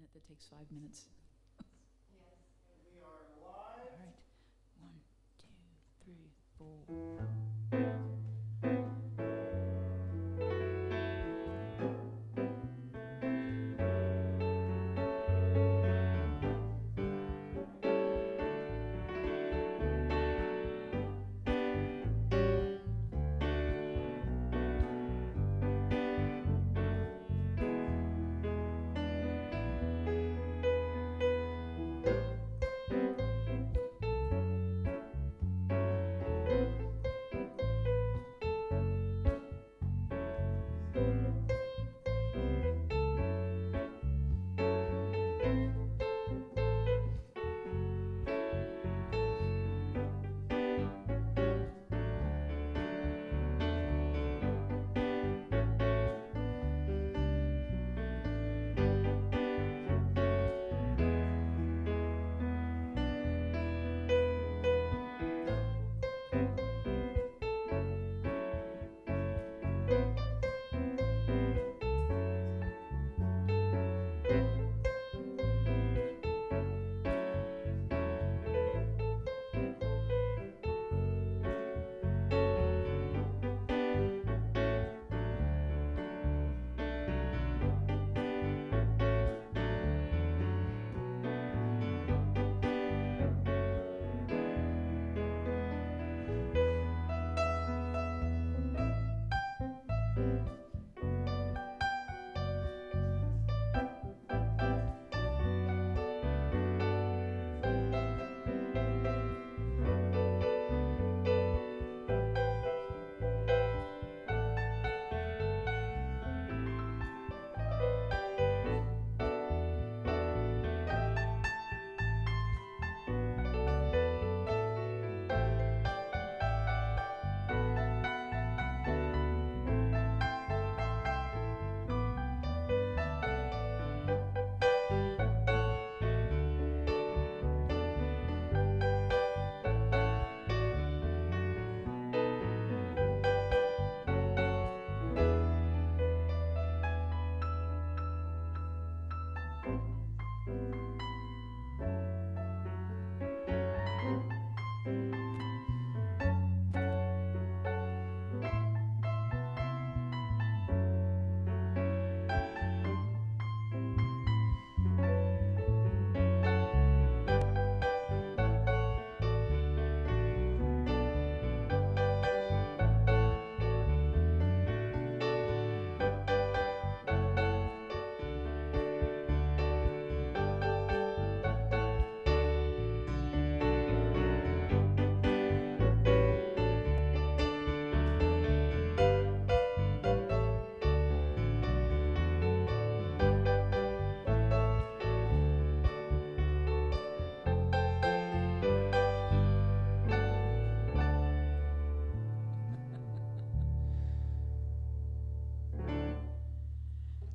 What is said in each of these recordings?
minute that takes 5 minutes. Yes. We are live. All right. 1, 2, 3, 4.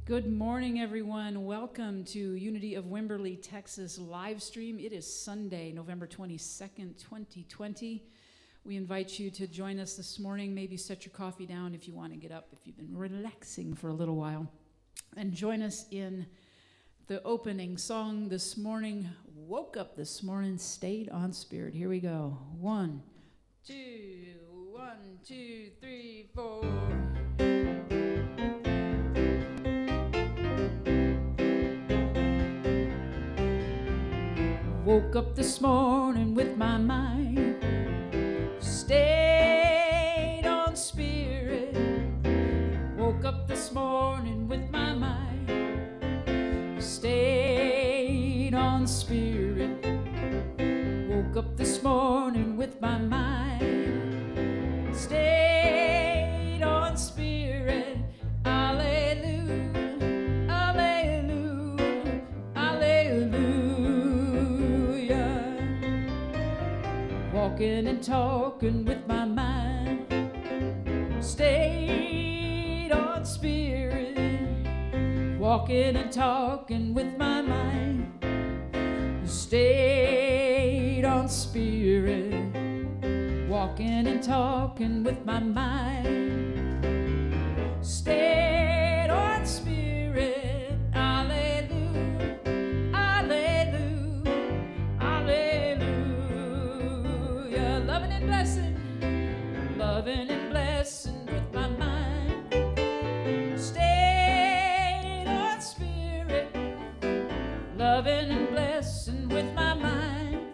Good morning, everyone. Welcome to Unity of Wimberley, Texas live stream. It is Sunday, November 22nd, 2020. We invite you to join us this morning. Maybe set your coffee down if you want to get up, if you've been relaxing for a little while. And join us in the opening song this morning. Woke up this morning, stayed on spirit. Here we go. 1, 2, 1, 2, 3, 4. Woke up this morning with my mind stayed on spirit. Woke up this morning with my mind stayed on spirit. Woke up this morning with my mind stayed on spirit. Hallelujah, hallelujah, hallelujah. Walking and talking with my mind stayed on spirit. Walking and talking with my mind stayed on spirit. Walking and talking with my mind stayed on spirit. Hallelujah, blessing, loving and blessing with my mind. Stayed on spirit, loving and blessing with my mind.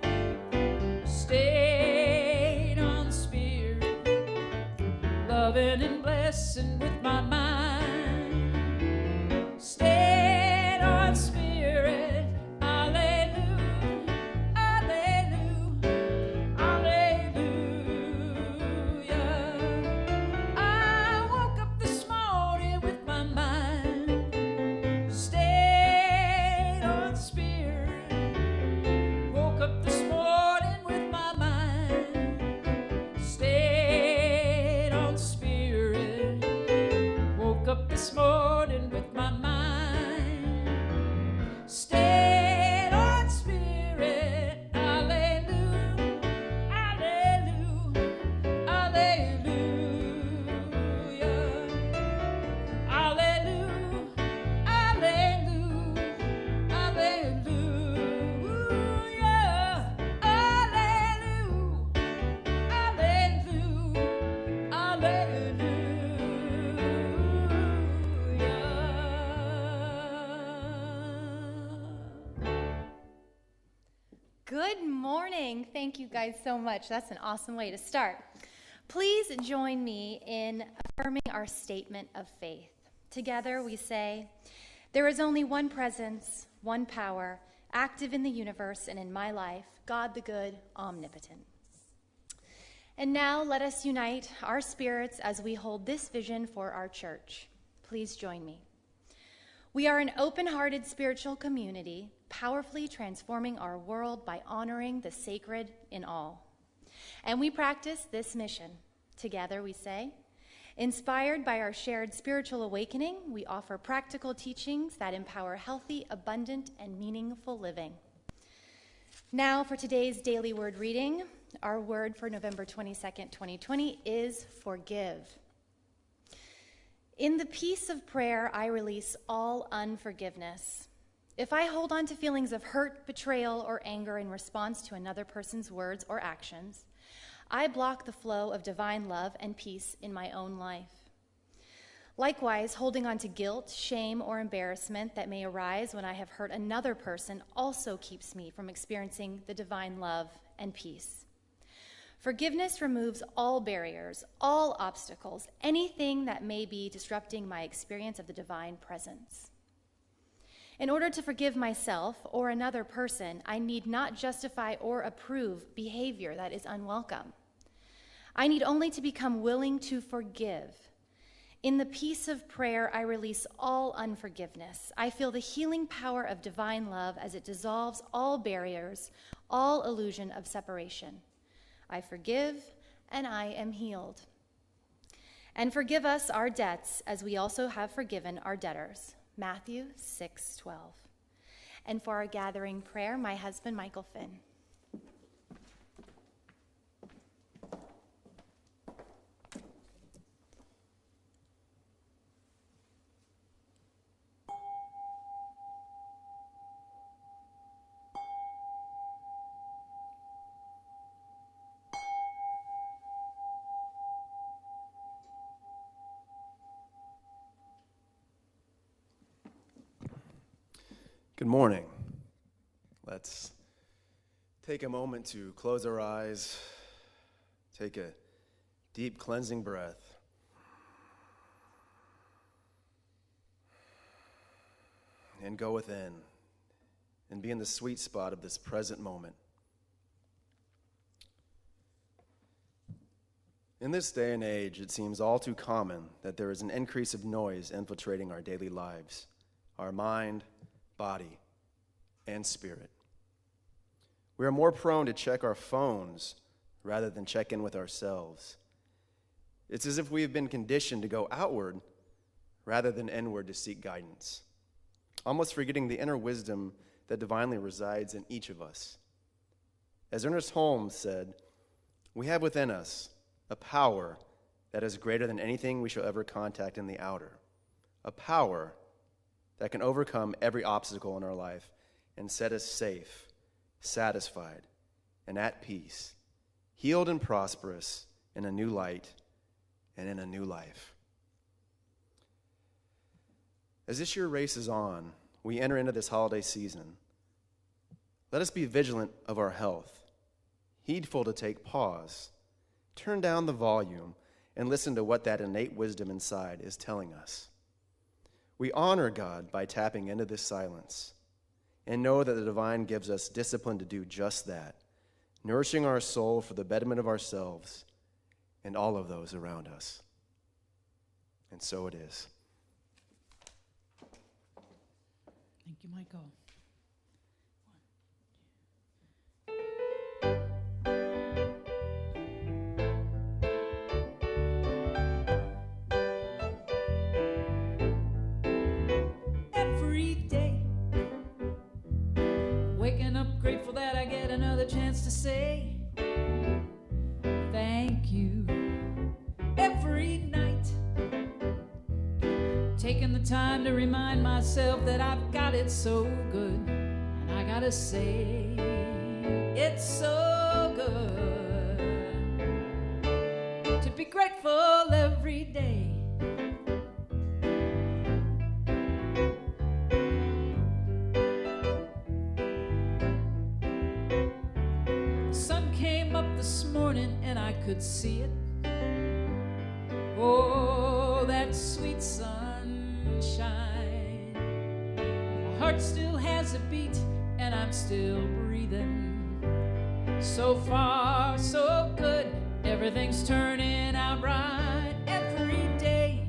Stayed on spirit, loving and blessing with my mind. Stayed on spirit, hallelujah, hallelujah, hallelujah. I woke up this morning with my mind. Stayed on spirit. Woke up this morning with my mind. Stayed on spirit. Woke up this morning with my mind. Stayed on spirit. Hallelujah, hallelujah, hallelujah. Hallelujah, hallelujah, hallelujah. Hallelujah, hallelujah, hallelujah. Good morning. Thank you guys so much. That's an awesome way to start. Please join me in affirming our statement of faith. Together we say, there is only one presence, one power, active in the universe and in my life, God the good, omnipotent. And now let us unite our spirits as we hold this vision for our church. Please join me. We are an open-hearted spiritual community, powerfully transforming our world by honoring the sacred in all. And we practice this mission. Together we say, inspired by our shared spiritual awakening, we offer practical teachings that empower healthy, abundant, and meaningful living. Now for today's daily word reading, our word for November 22nd, 2020 is forgive. In the peace of prayer, I release all unforgiveness. If I hold on to feelings of hurt, betrayal, or anger in response to another person's words or actions, I block the flow of divine love and peace in my own life. Likewise, holding on to guilt, shame, or embarrassment that may arise when I have hurt another person also keeps me from experiencing the divine love and peace. Forgiveness removes all barriers, all obstacles, anything that may be disrupting my experience of the divine presence. In order to forgive myself or another person, I need not justify or approve behavior that is unwelcome. I need only to become willing to forgive. In the peace of prayer, I release all unforgiveness. I feel the healing power of divine love as it dissolves all barriers, all illusion of separation. I forgive, and I am healed. And forgive us our debts as we also have forgiven our debtors. Matthew 6:12. And for our gathering prayer, my husband, Michael Finn. Good morning. Let's take a moment to close our eyes, take a deep cleansing breath, and go within and be in the sweet spot of this present moment. In this day and age, it seems all too common that there is an increase of noise infiltrating our daily lives, our mind, body, and spirit. We are more prone to check our phones rather than check in with ourselves. It's as if we have been conditioned to go outward rather than inward to seek guidance, almost forgetting the inner wisdom that divinely resides in each of us. As Ernest Holmes said, we have within us a power that is greater than anything we shall ever contact in the outer, a power that can overcome every obstacle in our life and set us safe, satisfied, and at peace, healed and prosperous in a new light and in a new life. As this year races on, we enter into this holiday season. Let us be vigilant of our health, heedful to take pause, turn down the volume, and listen to what that innate wisdom inside is telling us. We honor God by tapping into this silence and know that the divine gives us discipline to do just that, nourishing our soul for the betterment of ourselves and all of those around us. And so it is. Thank you, Michael. Every day, waking up grateful that I get another chance to say thank you. Every night, taking the time to remind myself that I've got it so good. And I gotta say, it's so good to be grateful every day. The sun came up this morning and I could see it. Oh, that sweet sunshine. My heart still has a beat and I'm still breathing. So far, so good. Everything's turning out right every day.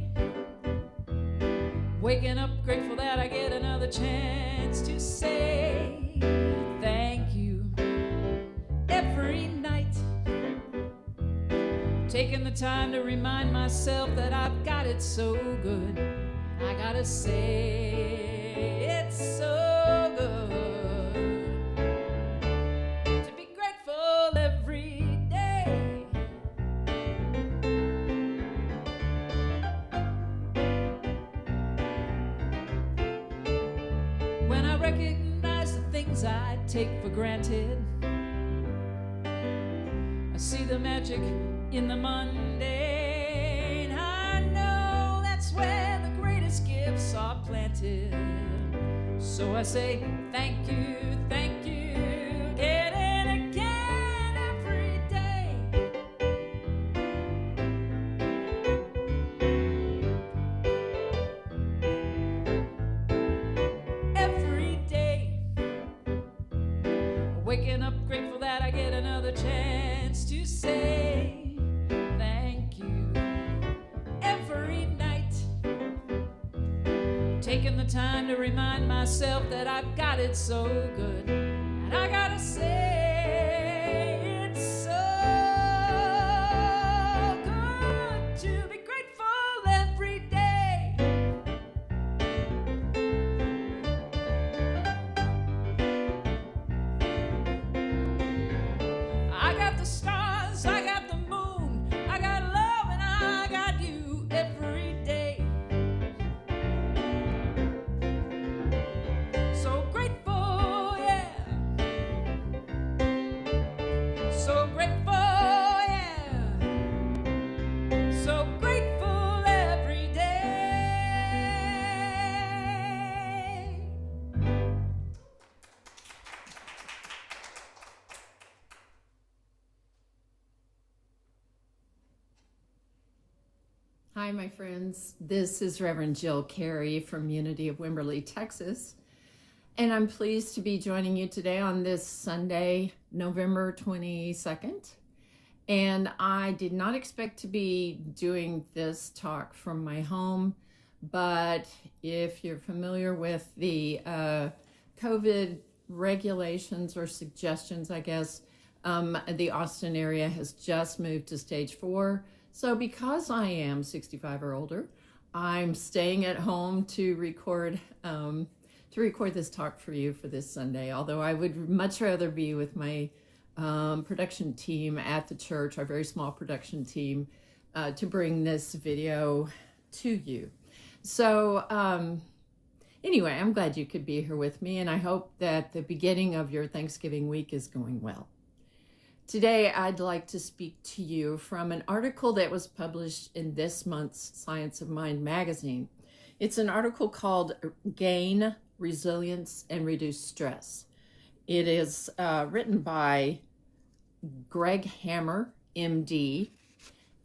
Waking up grateful that I get another chance to say thank you. Every night, taking the time to remind myself that I've got it so good. I gotta say, it's so good to be grateful every day. When I recognize the things I take for granted, I see the magic in the mundane. I know that's where the greatest gifts are planted. So I say thank you again and again every day. Every day, waking up grateful that I get another chance to say thank you. Every night, taking the time to remind myself that I've got it so good. And I gotta say, it's so good to be grateful every day. I got the stars, I got the moon, I got love and I got you every day. So grateful, yeah. So grateful, yeah. So grateful every day. Hi, my friends. This is Reverend Jill Carey from Unity of Wimberley, Texas. And I'm pleased to be joining you today on this Sunday, November 22nd. And I did not expect to be doing this talk from my home, but if you're familiar with the COVID regulations or suggestions, I guess, the Austin area has just moved to stage 4. So because I am 65 or older, I'm staying at home to record this talk for you for this Sunday, although I would much rather be with my production team at the church, our very small production team, to bring this video to you. So anyway, I'm glad you could be here with me, and I hope that the beginning of your Thanksgiving week is going well. Today, I'd like to speak to you from an article that was published in this month's Science of Mind magazine. It's an article called Gain, Resilience, and Reduce Stress. It is written by Greg Hammer, MD,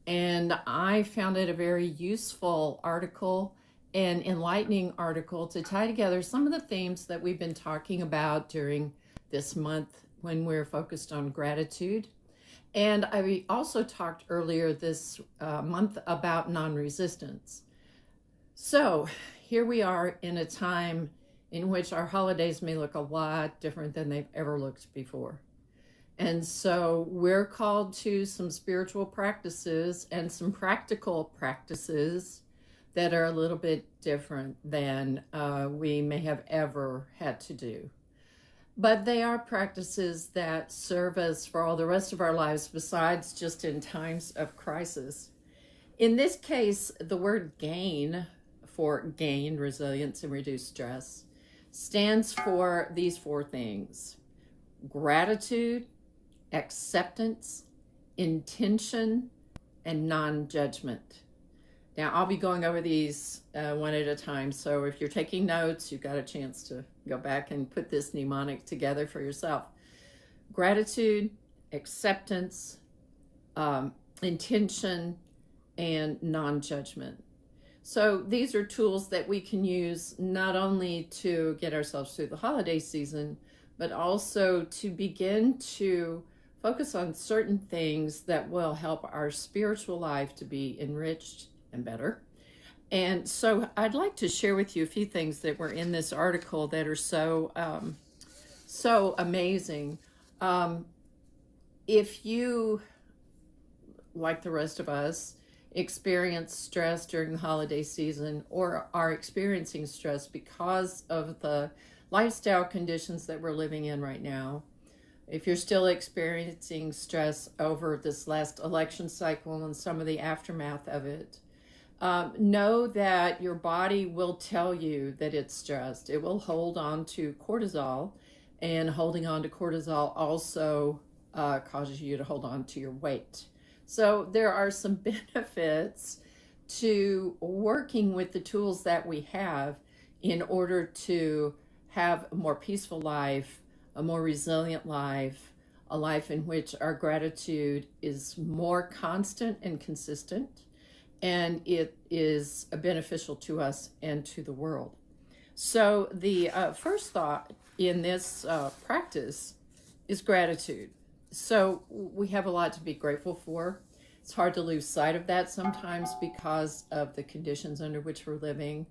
and I found it a very useful article, an enlightening article to tie together some of the themes that we've been talking about during this month when we're focused on gratitude. And I also talked earlier this month about non-resistance. So here we are in a time in which our holidays may look a lot different than they've ever looked before. And so we're called to some spiritual practices and some practical practices that are a little bit different than we may have ever had to do. But they are practices that serve us for all the rest of our lives besides just in times of crisis. In this case, the word gain, for gain, resilience, and reduce stress, stands for these four things: gratitude, acceptance, intention, and non-judgment. Now, I'll be going over these one at a time, so if you're taking notes, you've got a chance to go back and put this mnemonic together for yourself. Gratitude, acceptance, intention, and non-judgment. So these are tools that we can use not only to get ourselves through the holiday season, but also to begin to focus on certain things that will help our spiritual life to be enriched and better. And so I'd like to share with you a few things that were in this article that are so amazing. If you, like the rest of us, experience stress during the holiday season or are experiencing stress because of the lifestyle conditions that we're living in right now, if you're still experiencing stress over this last election cycle and some of the aftermath of it, know that your body will tell you that it's stressed. It will hold on to cortisol, and holding on to cortisol also causes you to hold on to your weight. So there are some benefits to working with the tools that we have in order to have a more peaceful life, a more resilient life, a life in which our gratitude is more constant and consistent, and it is beneficial to us and to the world. So the first thought in this practice is gratitude. So we have a lot to be grateful for. It's hard to lose sight of that sometimes because of the conditions under which we're living.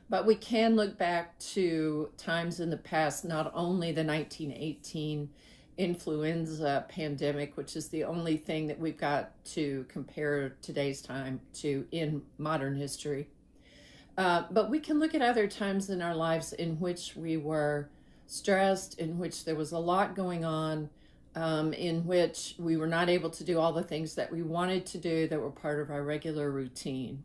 But we can look back to times in the past, not only the 1918 influenza pandemic, which is the only thing that we've got to compare today's time to in modern history, but we can look at other times in our lives in which we were stressed, in which there was a lot going on, in which we were not able to do all the things that we wanted to do that were part of our regular routine.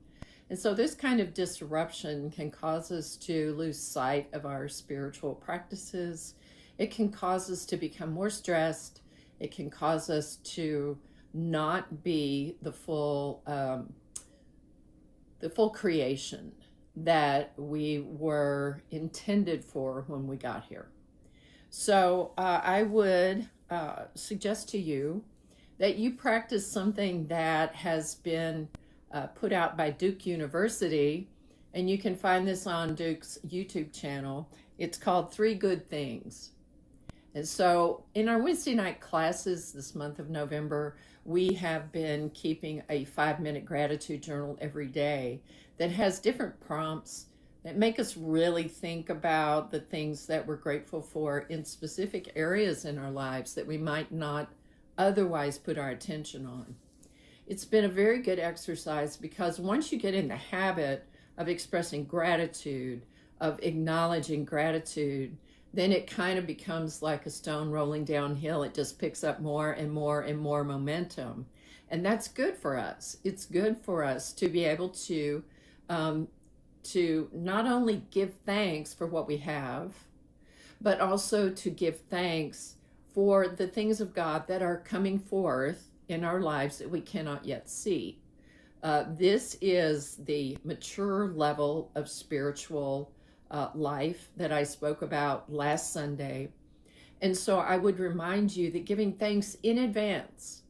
And so this kind of disruption can cause us to lose sight of our spiritual practices. It can cause us to become more stressed. It can cause us to not be the full creation that we were intended for when we got here. So I would suggest to you that you practice something that has been put out by Duke University, and you can find this on Duke's YouTube channel. It's called 3 Good Things. And so in our Wednesday night classes this month of November, we have been keeping a 5-minute gratitude journal every day that has different prompts that make us really think about the things that we're grateful for in specific areas in our lives that we might not otherwise put our attention on. It's been a very good exercise because once you get in the habit of expressing gratitude, of acknowledging gratitude, then it kind of becomes like a stone rolling downhill. It just picks up more and more and more momentum. And that's good for us. It's good for us to be able to not only give thanks for what we have, but also to give thanks for the things of God that are coming forth in our lives that we cannot yet see. This is the mature level of spiritual life that I spoke about last Sunday. And so I would remind you that giving thanks in advance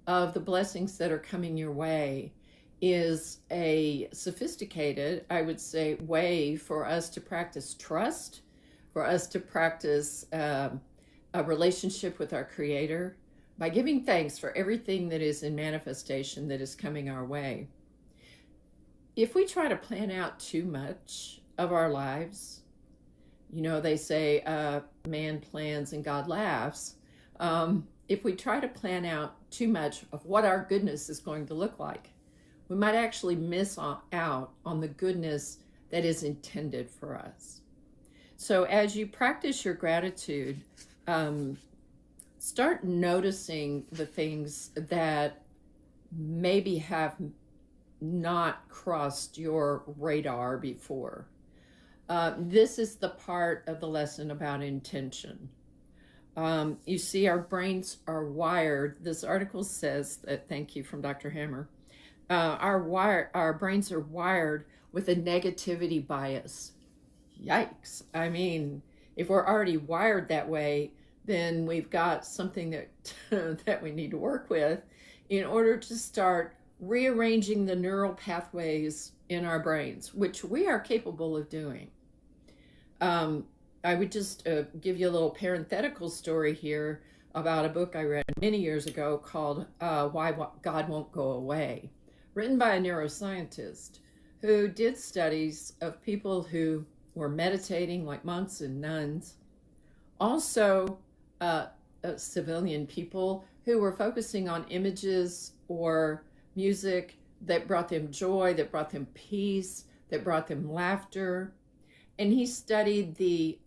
of the blessings that are coming your way is a sophisticated, I would say, way for us to practice trust, for us to practice a relationship with our Creator by giving thanks for everything that is in manifestation that is coming our way. If we try to plan out too much of our lives, you know, they say man plans and God laughs. If we try to plan out too much of what our goodness is going to look like, we might actually miss out on the goodness that is intended for us. So as you practice your gratitude, start noticing the things that maybe have not crossed your radar before. This is the part of the lesson about intention. You see, our brains are wired. This article says that, thank you from Dr. Hammer, our brains are wired with a negativity bias. Yikes. I mean, if we're already wired that way, then we've got something that that we need to work with in order to start rearranging the neural pathways in our brains, which we are capable of doing. I would just give you a little parenthetical story here about a book I read many years ago called Why God Won't Go Away, written by a neuroscientist who did studies of people who were meditating, like monks and nuns, also civilian people who were focusing on images or music that brought them joy, that brought them peace, that brought them laughter. And he studied the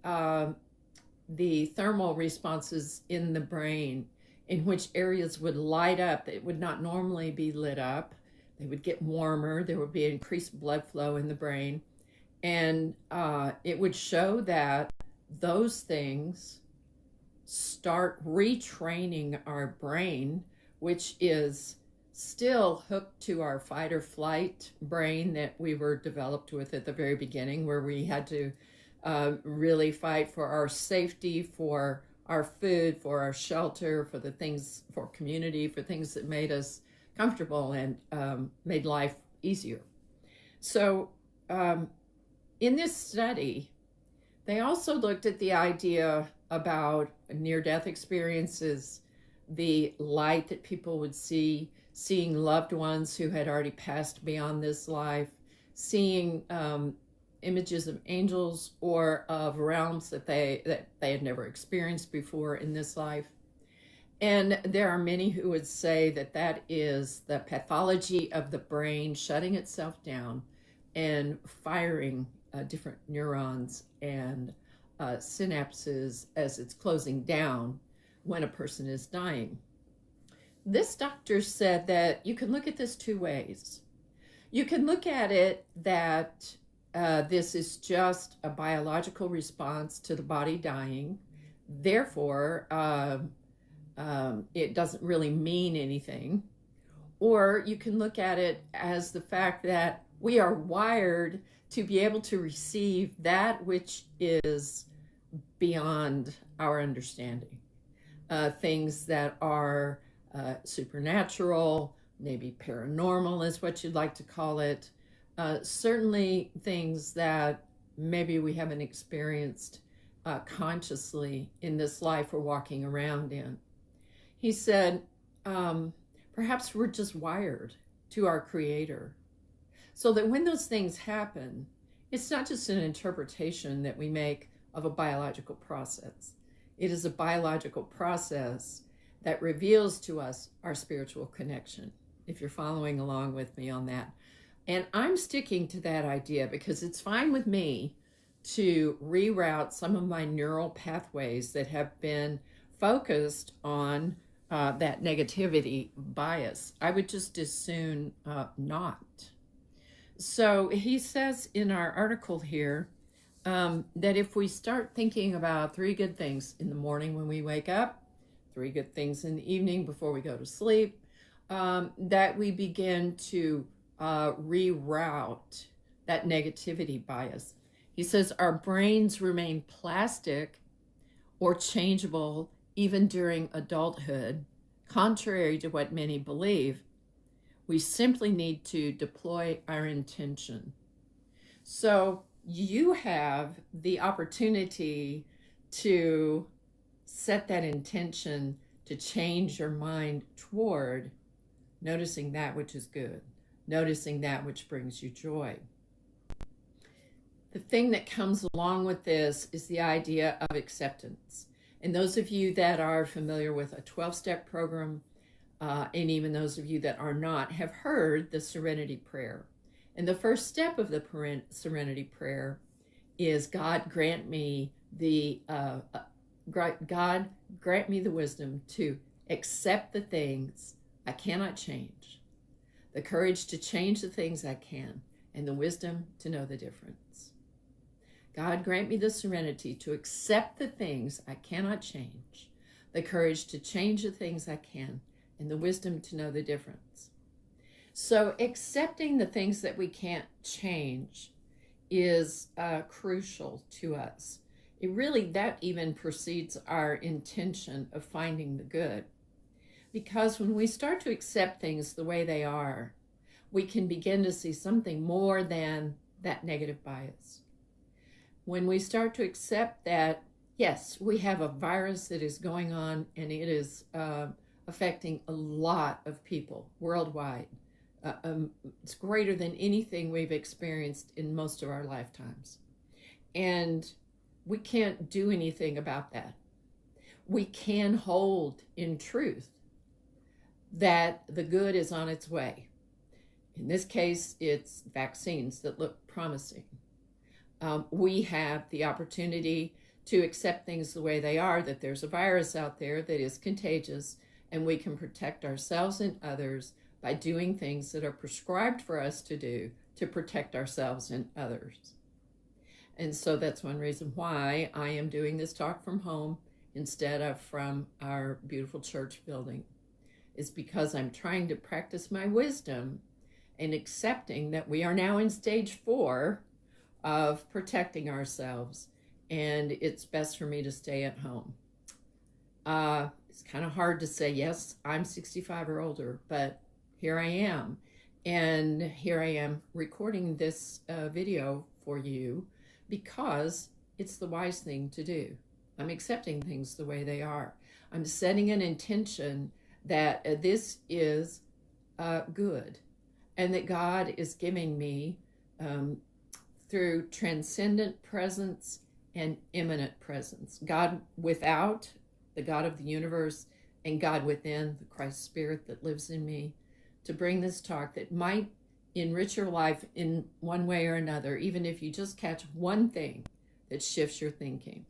thermal responses in the brain, in which areas would light up that would not normally be lit up. They would get warmer. There would be increased blood flow in the brain. And it would show that those things start retraining our brain, which is still hooked to our fight or flight brain that we were developed with at the very beginning, where we had to really fight for our safety, for our food, for our shelter, for the things, for community, for things that made us comfortable and made life easier. So in this study, they also looked at the idea about near-death experiences, the light that people would see, seeing loved ones who had already passed beyond this life, seeing images of angels or of realms that they had never experienced before in this life. And there are many who would say that that is the pathology of the brain shutting itself down and firing different neurons and synapses as it's closing down when a person is dying. This doctor said that you can look at this two ways. You can look at it that this is just a biological response to the body dying. Therefore, it doesn't really mean anything. Or you can look at it as the fact that we are wired to be able to receive that which is beyond our understanding. Things that are supernatural, maybe paranormal is what you'd like to call it. Certainly things that maybe we haven't experienced consciously in this life we're walking around in. He said, perhaps we're just wired to our Creator, so that when those things happen, it's not just an interpretation that we make of a biological process. It is a biological process that reveals to us our spiritual connection, if you're following along with me on that. And I'm sticking to that idea because it's fine with me to reroute some of my neural pathways that have been focused on that negativity bias. I would just as soon not. So he says in our article here that if we start thinking about 3 good things in the morning when we wake up, 3 good things in the evening before we go to sleep, that we begin to reroute that negativity bias. He says our brains remain plastic or changeable even during adulthood, contrary to what many believe. We simply need to deploy our intention. So you have the opportunity to set that intention to change your mind toward noticing that which is good, noticing that which brings you joy. The thing that comes along with this is the idea of acceptance. And those of you that are familiar with a 12-step program, and even those of you that are not, have heard the Serenity Prayer. And the first step of the Serenity Prayer is God grant me the wisdom to accept the things I cannot change, the courage to change the things I can, and the wisdom to know the difference. God grant me the serenity to accept the things I cannot change, the courage to change the things I can, and the wisdom to know the difference. So accepting the things that we can't change is crucial to us. That even precedes our intention of finding the good. Because when we start to accept things the way they are, we can begin to see something more than that negative bias. When we start to accept that, yes, we have a virus that is going on and it is affecting a lot of people worldwide. It's greater than anything we've experienced in most of our lifetimes. And we can't do anything about that. We can hold in truth that the good is on its way. In this case, it's vaccines that look promising. We have the opportunity to accept things the way they are, that there's a virus out there that is contagious, and we can protect ourselves and others by doing things that are prescribed for us to do to protect ourselves and others. And so that's one reason why I am doing this talk from home instead of from our beautiful church building, is because I'm trying to practice my wisdom and accepting that we are now in stage 4 of protecting ourselves, and it's best for me to stay at home. It's kind of hard to say, yes, I'm 65 or older, but here I am. And here I am recording this video for you because it's the wise thing to do. I'm accepting things the way they are. I'm setting an intention that this is good, and that God is giving me through transcendent presence and immanent presence. God without, the God of the universe, and God within, the Christ Spirit that lives in me, to bring this talk that might enrich your life in one way or another, even if you just catch one thing that shifts your thinking.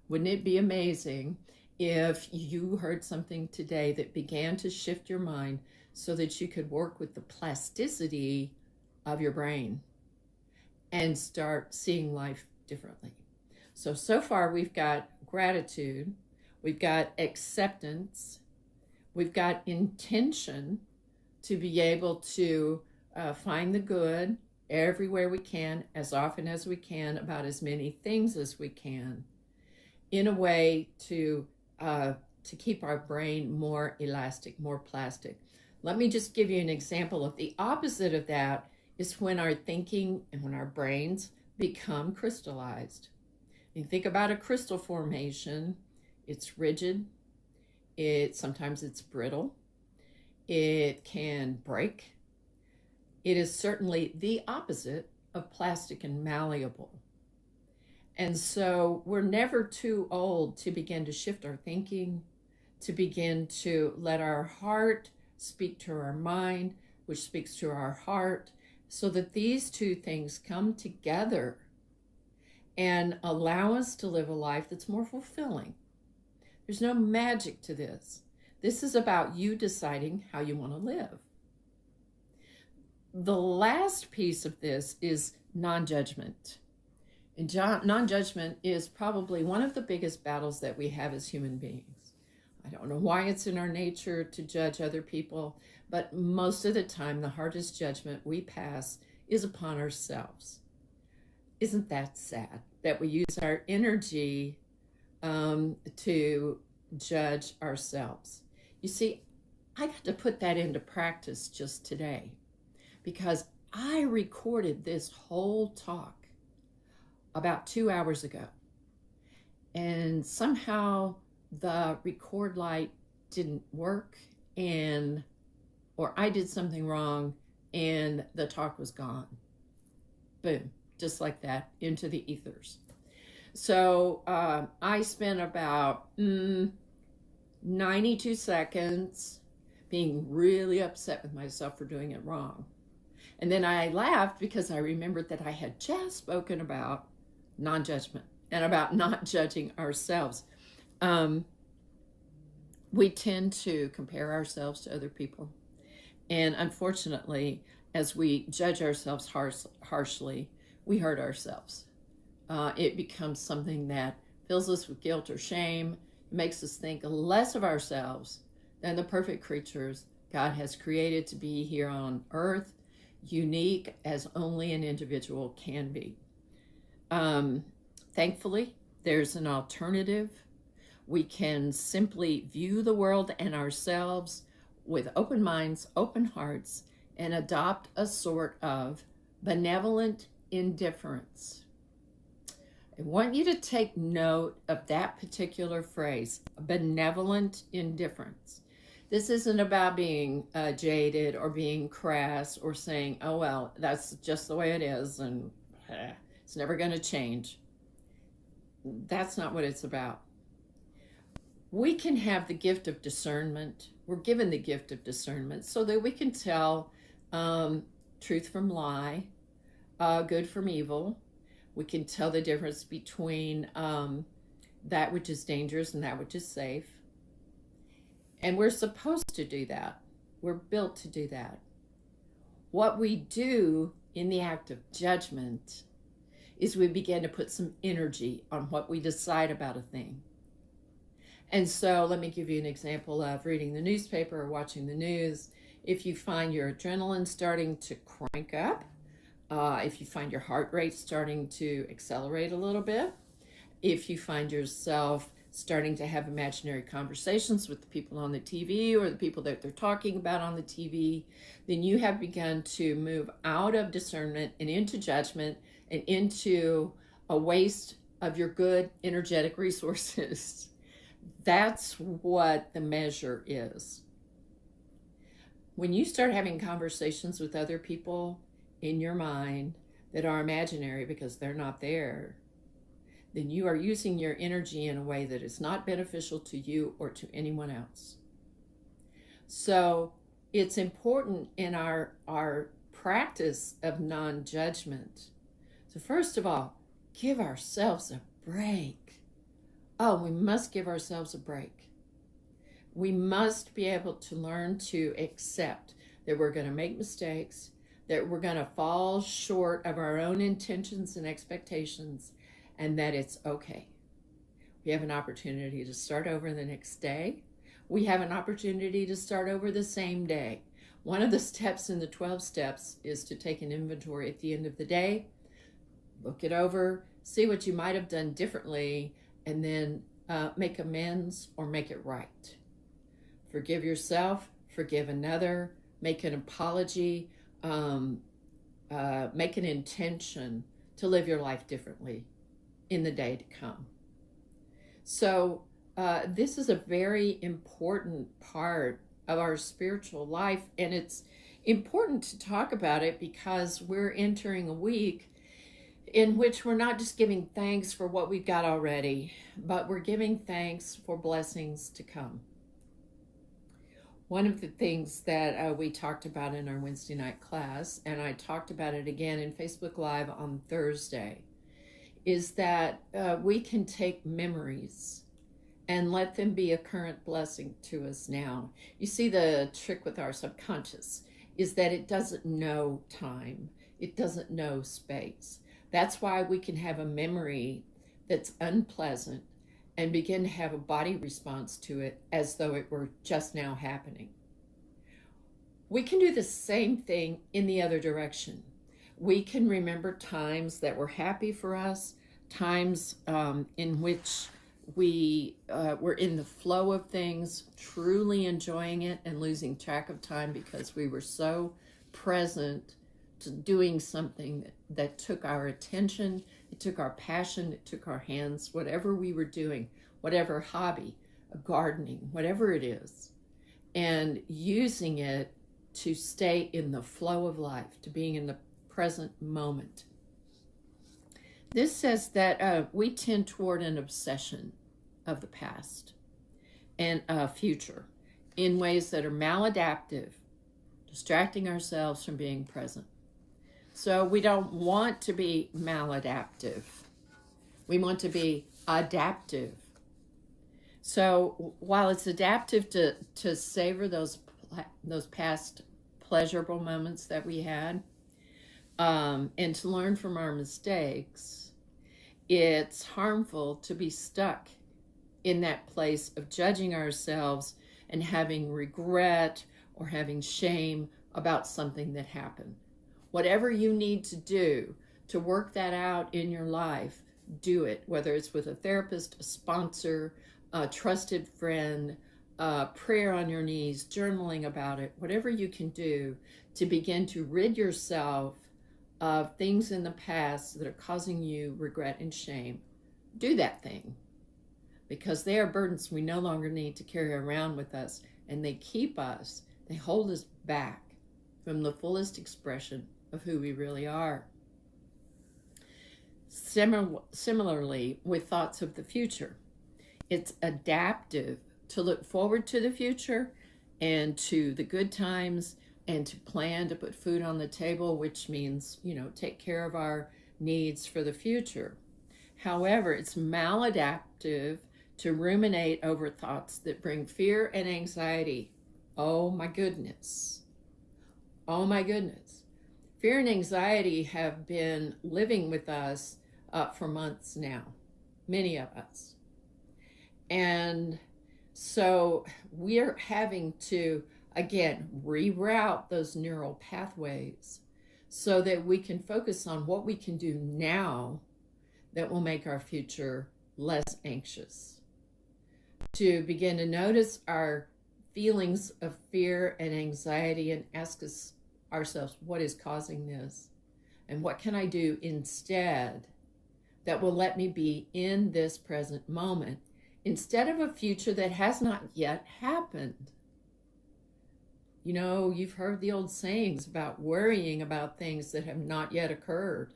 Wouldn't it be amazing if you heard something today that began to shift your mind so that you could work with the plasticity of your brain and start seeing life differently? So far we've got gratitude, we've got acceptance, we've got intention to be able to find the good everywhere we can, as often as we can, about as many things as we can, in a way to keep our brain more elastic, more plastic. Let me just give you an example of the opposite of that is when our thinking and when our brains become crystallized. You think about a crystal formation, it's rigid, sometimes it's brittle, it can break. It is certainly the opposite of plastic and malleable. And so we're never too old to begin to shift our thinking, to begin to let our heart speak to our mind, which speaks to our heart, so that these two things come together and allow us to live a life that's more fulfilling. There's no magic to this. This is about you deciding how you want to live. The last piece of this is non-judgment. And non-judgment is probably one of the biggest battles that we have as human beings. I don't know why it's in our nature to judge other people, but most of the time, the hardest judgment we pass is upon ourselves. Isn't that sad that we use our energy to judge ourselves? You see, I got to put that into practice just today because I recorded this whole talk about 2 hours ago. And somehow the record light didn't work, or I did something wrong and the talk was gone. Boom, just like that, into the ethers. So I spent about 92 seconds being really upset with myself for doing it wrong. And then I laughed because I remembered that I had just spoken about non-judgment and about not judging ourselves. We tend to compare ourselves to other people. And unfortunately, as we judge ourselves harshly, we hurt ourselves. It becomes something that fills us with guilt or shame. It makes us think less of ourselves than the perfect creatures God has created to be here on earth, unique as only an individual can be. Thankfully, there's an alternative. We can simply view the world and ourselves with open minds, open hearts, and adopt a sort of benevolent indifference. I want you to take note of that particular phrase, benevolent indifference. This isn't about being jaded or being crass or saying, oh, well, that's just the way it is and it's never going to change. That's not what it's about. We can have the gift of discernment. We're given the gift of discernment so that we can tell truth from lie, good from evil. We can tell the difference between that which is dangerous and that which is safe. And we're supposed to do that. We're built to do that. What we do in the act of judgment is we begin to put some energy on what we decide about a thing. And so let me give you an example of reading the newspaper or watching the news. If you find your adrenaline starting to crank up, if you find your heart rate starting to accelerate a little bit, if you find yourself starting to have imaginary conversations with the people on the TV or the people that they're talking about on the TV, then you have begun to move out of discernment and into judgment and into a waste of your good energetic resources. That's what the measure is. When you start having conversations with other people in your mind that are imaginary because they're not there, then you are using your energy in a way that is not beneficial to you or to anyone else. So it's important in our practice of non-judgment. So first of all, give ourselves a break. Oh, we must give ourselves a break. We must be able to learn to accept that we're going to make mistakes, that we're going to fall short of our own intentions and expectations, and that it's okay. We have an opportunity to start over the next day. We have an opportunity to start over the same day. One of the steps in the 12 steps is to take an inventory at the end of the day, look it over, see what you might have done differently, and then make amends or make it right. Forgive yourself, forgive another, make an apology, make an intention to live your life differently in the day to come. So this is a very important part of our spiritual life, and it's important to talk about it because we're entering a week in which we're not just giving thanks for what we've got already, but we're giving thanks for blessings to come. One of the things that we talked about in our Wednesday night class, and I talked about it again in Facebook Live on Thursday, is that we can take memories and let them be a current blessing to us now. You see, the trick with our subconscious is that it doesn't know time. It doesn't know space. That's why we can have a memory that's unpleasant and begin to have a body response to it as though it were just now happening. We can do the same thing in the other direction. We can remember times that were happy for us, times in which we were in the flow of things, truly enjoying it and losing track of time because we were so present to doing something that took our attention, it took our passion, it took our hands, whatever we were doing, whatever hobby, gardening, whatever it is, and using it to stay in the flow of life, to being in the present moment. This says that we tend toward an obsession of the past and future in ways that are maladaptive, distracting ourselves from being present. So we don't want to be maladaptive. We want to be adaptive. So while it's adaptive to savor those past pleasurable moments that we had, and to learn from our mistakes, it's harmful to be stuck in that place of judging ourselves and having regret or having shame about something that happened. Whatever you need to do to work that out in your life, do it, whether it's with a therapist, a sponsor, a trusted friend, prayer on your knees, journaling about it, whatever you can do to begin to rid yourself of things in the past that are causing you regret and shame. Do that thing, because they are burdens we no longer need to carry around with us, and they hold us back from the fullest expression of who we really are. Similarly, with thoughts of the future, it's adaptive to look forward to the future and to the good times and to plan to put food on the table, which means, take care of our needs for the future. However, it's maladaptive to ruminate over thoughts that bring fear and anxiety. Oh my goodness. Oh my goodness. Fear and anxiety have been living with us for months now, many of us. And so we're having to, again, reroute those neural pathways so that we can focus on what we can do now that will make our future less anxious. To begin to notice our feelings of fear and anxiety and ask ourselves, what is causing this? And what can I do instead that will let me be in this present moment instead of a future that has not yet happened? You've heard the old sayings about worrying about things that have not yet occurred.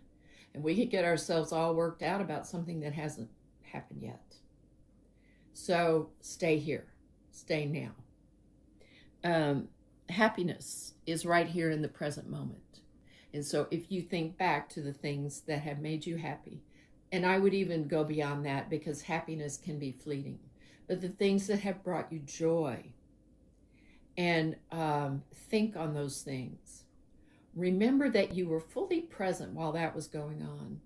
And we could get ourselves all worked out about something that hasn't happened yet. So stay here, stay now. Happiness is right here in the present moment. And so if you think back to the things that have made you happy, and I would even go beyond that because happiness can be fleeting, but the things that have brought you joy, and think on those things. Remember that you were fully present while that was going on.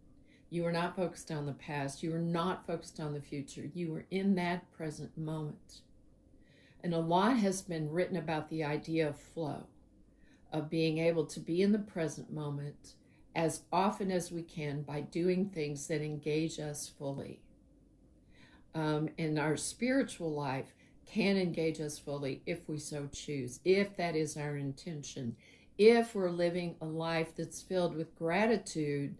You were not focused on the past. You were not focused on the future. You were in that present moment. And a lot has been written about the idea of flow, of being able to be in the present moment as often as we can by doing things that engage us fully. And our spiritual life can engage us fully if we so choose, if that is our intention, if we're living a life that's filled with gratitude.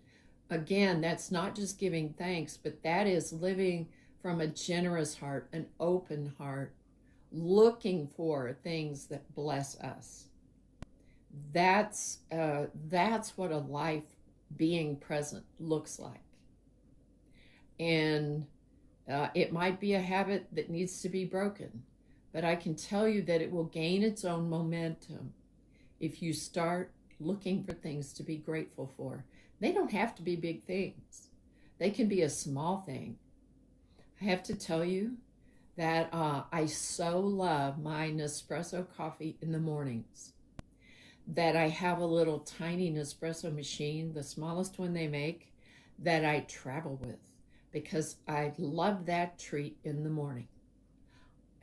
Again, that's not just giving thanks, but that is living from a generous heart, an open heart, looking for things that bless us. That's what a life being present looks like. And it might be a habit that needs to be broken, but I can tell you that it will gain its own momentum if you start looking for things to be grateful for. They don't have to be big things. They can be a small thing. I have to tell you that I so love my Nespresso coffee in the mornings that I have a little tiny Nespresso machine, the smallest one they make, that I travel with. because I love that treat in the morning.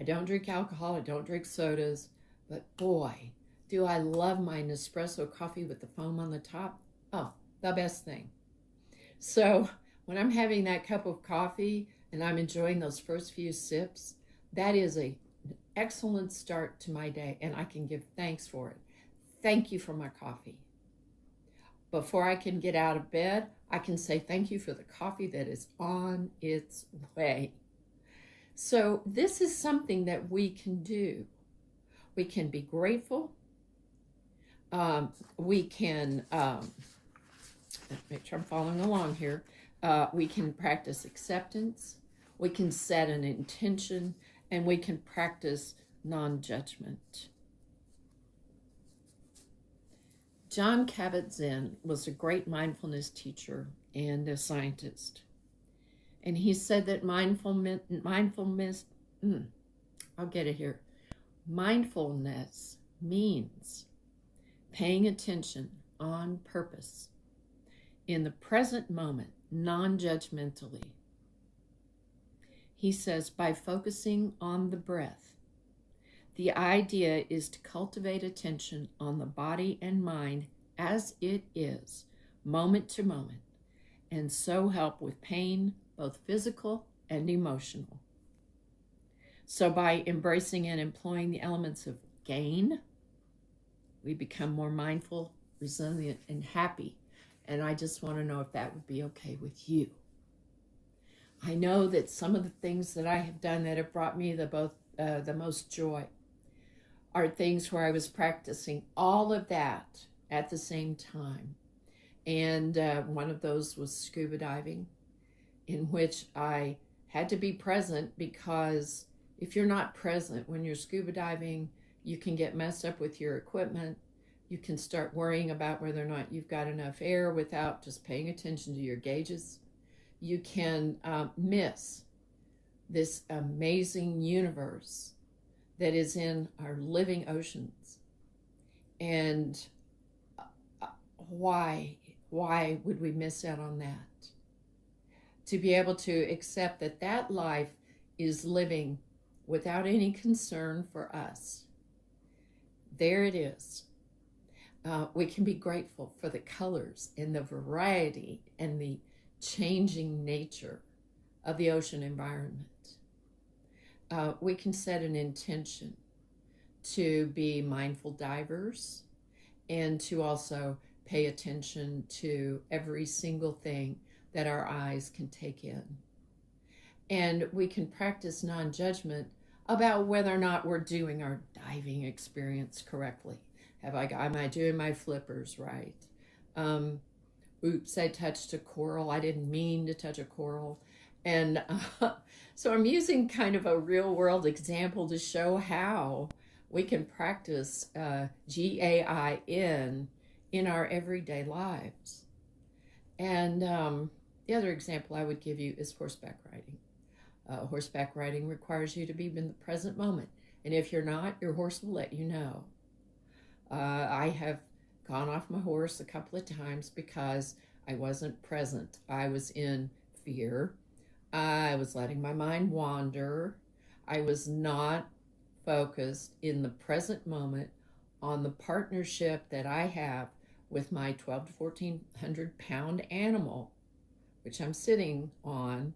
I don't drink alcohol, I don't drink sodas, but boy, do I love my Nespresso coffee with the foam on the top. Oh, the best thing. So when I'm having that cup of coffee and I'm enjoying those first few sips, that is an excellent start to my day, and I can give thanks for it. Thank you for my coffee. Before I can get out of bed, I can say thank you for the coffee that is on its way. So this is something that we can do. We can be grateful. We can, make sure I'm following along here. We can practice acceptance. We can set an intention, and we can practice non-judgment. John Kabat-Zinn was a great mindfulness teacher and a scientist. And he said that mindfulness, I'll get it here. Mindfulness means paying attention on purpose in the present moment, non-judgmentally. He says, by focusing on the breath, the idea is to cultivate attention on the body and mind as it is, moment to moment, and so help with pain, both physical and emotional. So by embracing and employing the elements of gain, we become more mindful, resilient, and happy. And I just want to know if that would be okay with you. I know that some of the things that I have done that have brought me the most joy are things where I was practicing all of that at the same time. And one of those was scuba diving, in which I had to be present, because if you're not present when you're scuba diving, you can get messed up with your equipment. You can start worrying about whether or not you've got enough air without just paying attention to your gauges. You can miss this amazing universe that is in our living oceans. And why would we miss out on that? To be able to accept that that life is living without any concern for us. There it is. We can be grateful for the colors and the variety and the changing nature of the ocean environment. We can set an intention to be mindful divers and to also pay attention to every single thing that our eyes can take in. And we can practice non-judgment about whether or not we're doing our diving experience correctly. Am I doing my flippers right? Oops, I touched a coral. I didn't mean to touch a coral. And so I'm using kind of a real world example to show how we can practice GAIN in our everyday lives. And the other example I would give you is horseback riding. Horseback riding requires you to be in the present moment. And if you're not, your horse will let you know. I have gone off my horse a couple of times because I wasn't present. I was in fear. I was letting my mind wander. I was not focused in the present moment on the partnership that I have with my 12 to 1,400 pound animal, which I'm sitting on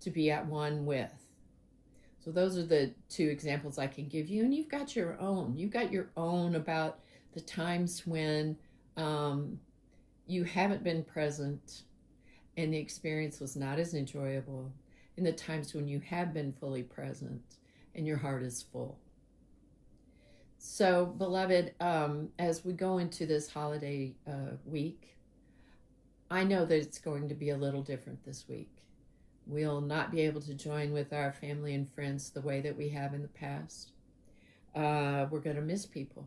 to be at one with. So those are the two examples I can give you, and you've got your own. You've got your own about the times when you haven't been present and the experience was not as enjoyable, and the times when you have been fully present and your heart is full. So, beloved, as we go into this holiday week, I know that it's going to be a little different this week. We'll not be able to join with our family and friends the way that we have in the past. We're going to miss people.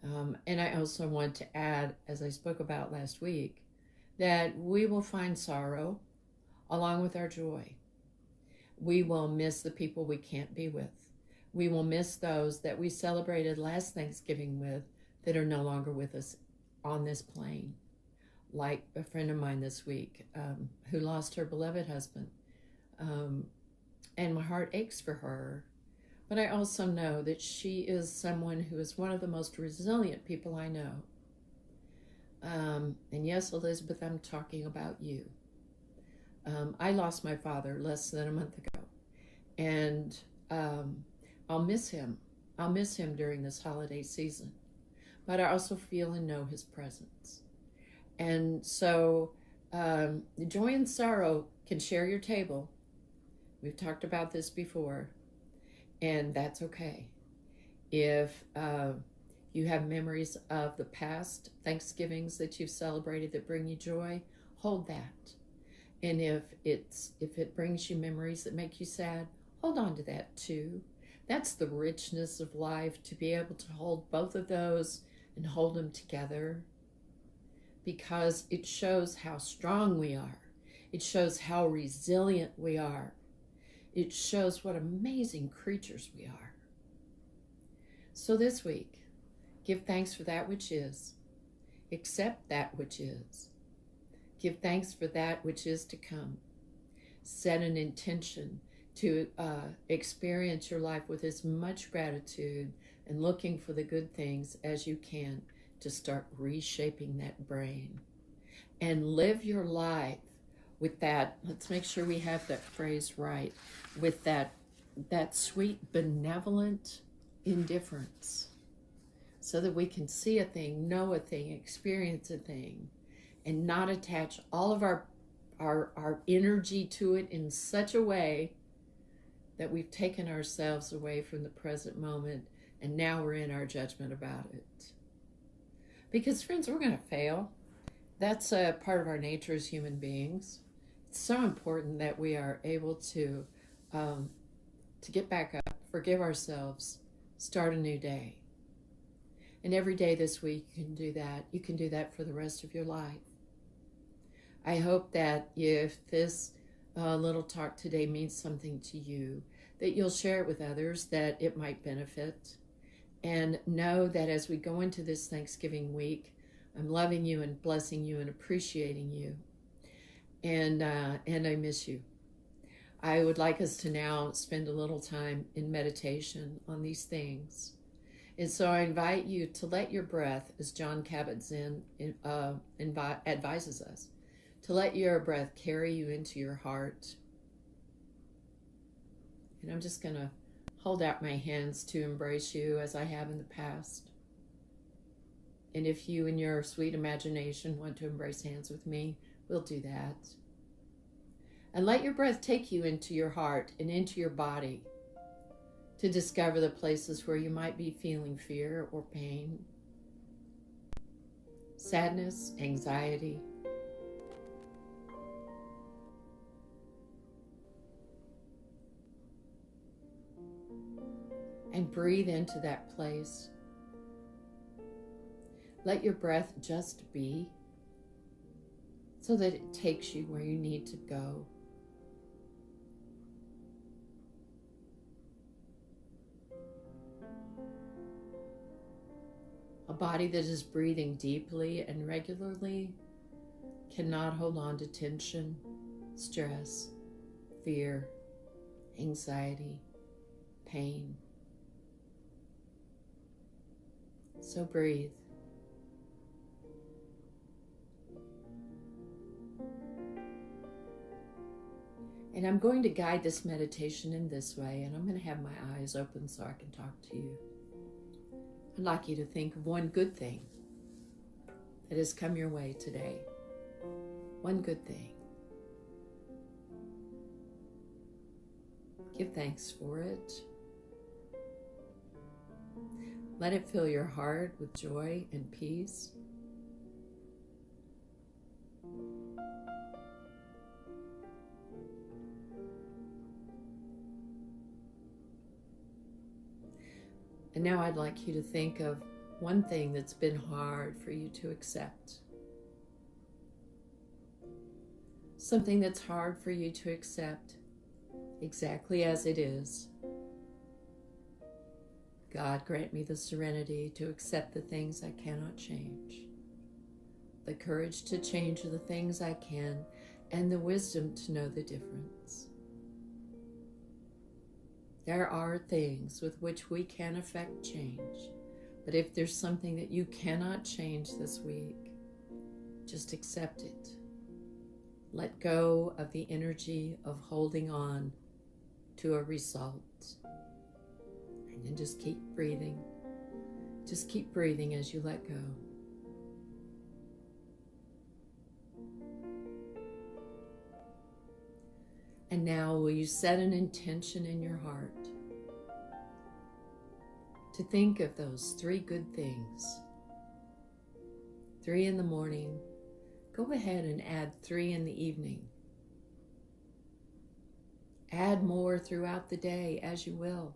And I also want to add, as I spoke about last week, that we will find sorrow along with our joy. We will miss the people we can't be with. We will miss those that we celebrated last Thanksgiving with that are no longer with us on this plane. like a friend of mine this week who lost her beloved husband. And my heart aches for her. But I also know that she is someone who is one of the most resilient people I know. And yes, Elizabeth, I'm talking about you. I lost my father less than a month ago. And I'll miss him. I'll miss him during this holiday season. But I also feel and know his presence. And so joy and sorrow can share your table. We've talked about this before. And that's okay. If you have memories of the past Thanksgivings that you've celebrated that bring you joy, hold that. And if it brings you memories that make you sad, hold on to that too. That's the richness of life, to be able to hold both of those and hold them together, because it shows how strong we are. It shows how resilient we are. It shows what amazing creatures we are. So this week, give thanks for that which is. Accept that which is. Give thanks for that which is to come. Set an intention to experience your life with as much gratitude and looking for the good things as you can to start reshaping that brain. And live your life with that, let's make sure we have that phrase right, with that sweet, benevolent indifference, so that we can see a thing, know a thing, experience a thing, and not attach all of our energy to it in such a way that we've taken ourselves away from the present moment, and now we're in our judgment about it. Because, friends, we're going to fail. That's a part of our nature as human beings. It's so important that we are able to get back up, forgive ourselves, start a new day. And every day this week you can do that. You can do that for the rest of your life. I hope that if this little talk today means something to you, that you'll share it with others, that it might benefit. And know that as we go into this Thanksgiving week, I'm loving you and blessing you and appreciating you. And I miss you. I would like us to now spend a little time in meditation on these things. And so I invite you to let your breath, as John Kabat-Zinn advises us, to let your breath carry you into your heart. And I'm just going to hold out my hands to embrace you as I have in the past. And if you in your sweet imagination want to embrace hands with me, we'll do that. And let your breath take you into your heart and into your body to discover the places where you might be feeling fear or pain, sadness, anxiety. And breathe into that place. Let your breath just be, so that it takes you where you need to go. A body that is breathing deeply and regularly cannot hold on to tension, stress, fear, anxiety, pain. So breathe. And I'm going to guide this meditation in this way, and I'm going to have my eyes open so I can talk to you. I'd like you to think of one good thing that has come your way today. One good thing. Give thanks for it. Let it fill your heart with joy and peace. And now I'd like you to think of one thing that's been hard for you to accept. Something that's hard for you to accept exactly as it is. God, grant me the serenity to accept the things I cannot change, the courage to change the things I can, and the wisdom to know the difference. There are things with which we can affect change, but if there's something that you cannot change this week, just accept it. Let go of the energy of holding on to a result. And then just keep breathing. Just keep breathing as you let go. And now will you set an intention in your heart to think of those 3 good things. 3 in the morning. Go ahead and add 3 in the evening. Add more throughout the day as you will.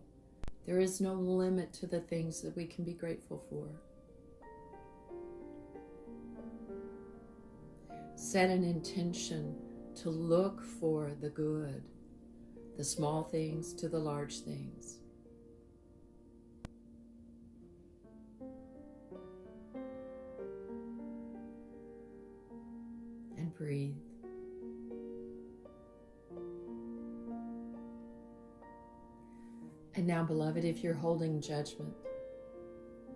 There is no limit to the things that we can be grateful for. Set an intention to look for the good, the small things to the large things. And breathe. And now, beloved, if you're holding judgment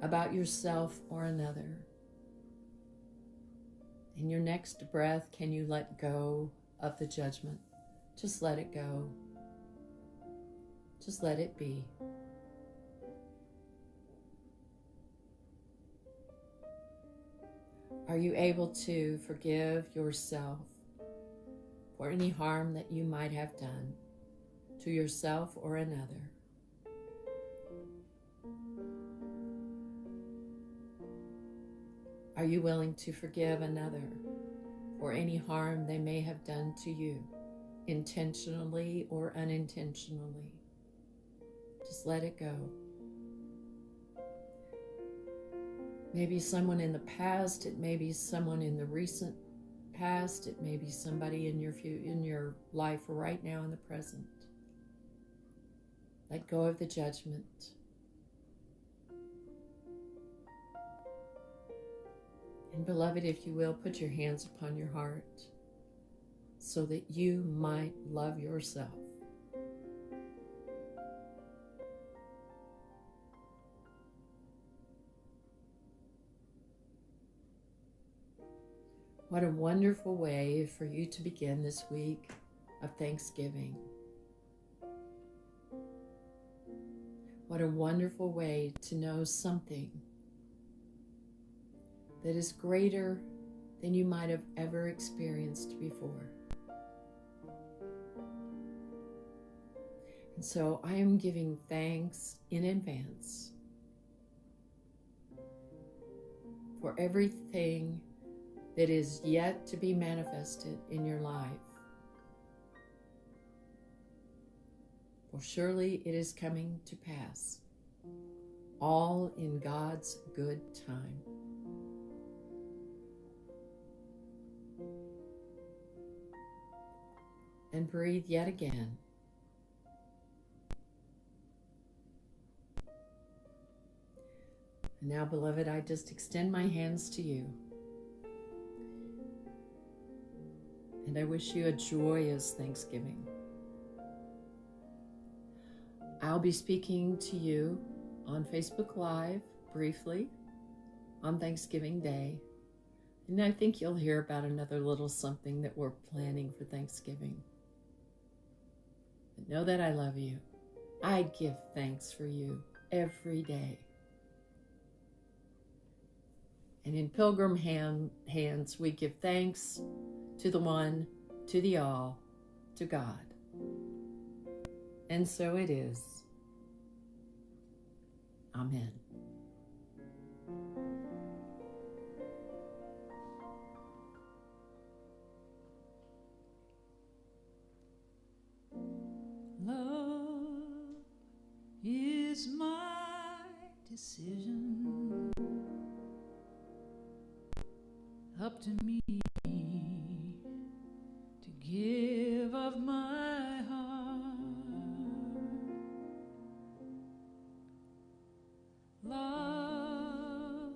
about yourself or another, in your next breath, can you let go of the judgment? Just let it go. Just let it be. Are you able to forgive yourself for any harm that you might have done to yourself or another? Are you willing to forgive another for any harm they may have done to you, intentionally or unintentionally? Just let it go. Maybe someone in the past, it may be someone in the recent past, it may be somebody in your life right now in the present. Let go of the judgment. And beloved, if you will, put your hands upon your heart so that you might love yourself. What a wonderful way for you to begin this week of Thanksgiving. What a wonderful way to know something that is greater than you might have ever experienced before. And so I am giving thanks in advance for everything that is yet to be manifested in your life. For surely it is coming to pass, all in God's good time. And breathe yet again. And now, beloved, I just extend my hands to you. And I wish you a joyous Thanksgiving. I'll be speaking to you on Facebook Live briefly on Thanksgiving Day. And I think you'll hear about another little something that we're planning for Thanksgiving. But know that I love you. I give thanks for you every day. And in Pilgrim hands, we give thanks to the one, to the all, to God. And so it is. Amen. Love is my decision. Up to me to give of my heart. Love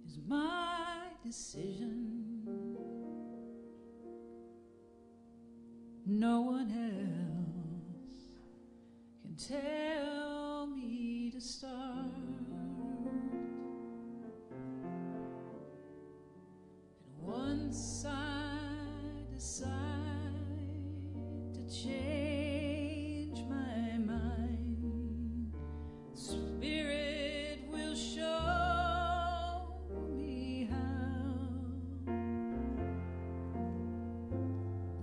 is my decision. No one else can tell me to start. And once I decide to change my mind, Spirit will show me how.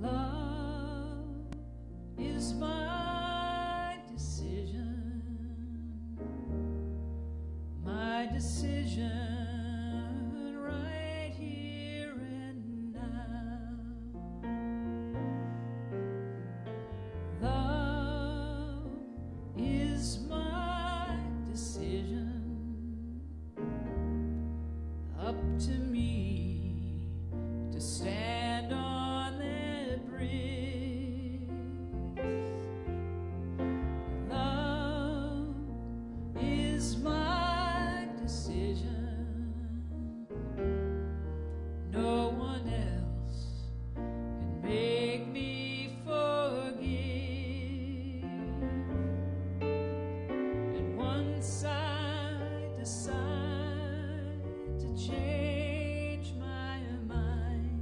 Love is my decision, my decision. To me to stand on that bridge. Love is my decision. No one else can make me forgive. And once I decide to change my mind,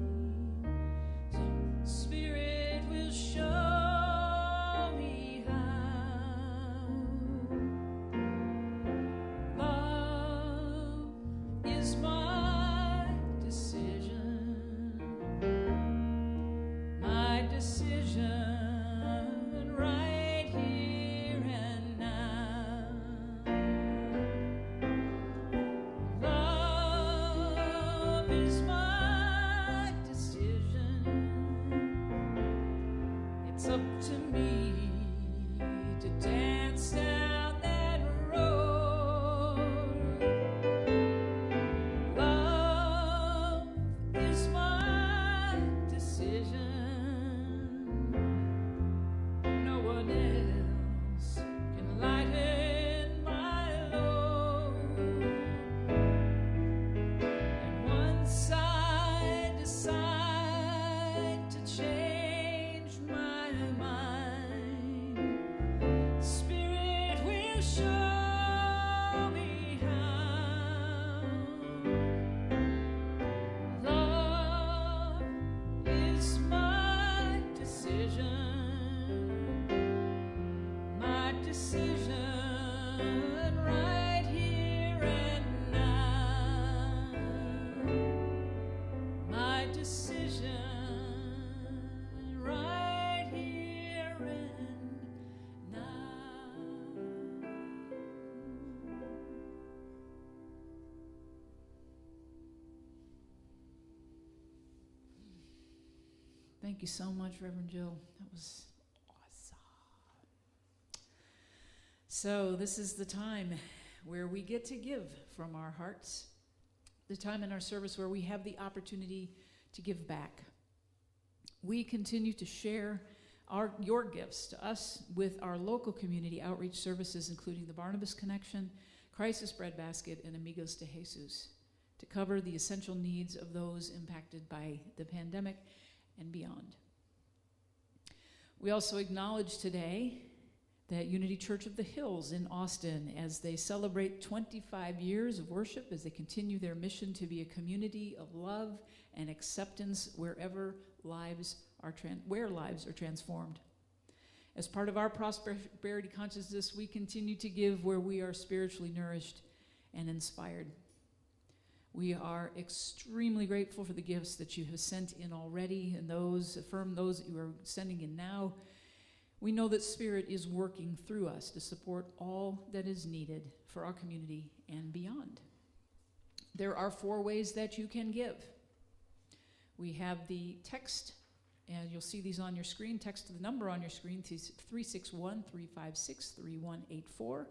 Spirit will show me how. Love is my decision, my decision right here and now. Love is my decision. It's up to me to dance down that road. Love is my decision. No one else can lighten my load. And once I decide to change my mind, Spirit will show me how. Love is my decision, my decision right here and now. My decision right here and now. Thank you so much, Reverend Jill. That was awesome. So this is the time where we get to give from our hearts, the time in our service where we have the opportunity to give back. We continue to share your gifts to us with our local community outreach services, including the Barnabas Connection, Crisis Breadbasket, and Amigos de Jesus, to cover the essential needs of those impacted by the pandemic and beyond. We also acknowledge today that Unity Church of the Hills in Austin, as they celebrate 25 years of worship, as they continue their mission to be a community of love and acceptance where lives are transformed. As part of our prosperity consciousness, we continue to give where we are spiritually nourished and inspired. We are extremely grateful for the gifts that you have sent in already, and those that you are sending in now. We know that Spirit is working through us to support all that is needed for our community and beyond. There are 4 ways that you can give. We have the text, and you'll see these on your screen. Text the number on your screen, 361-356-3184.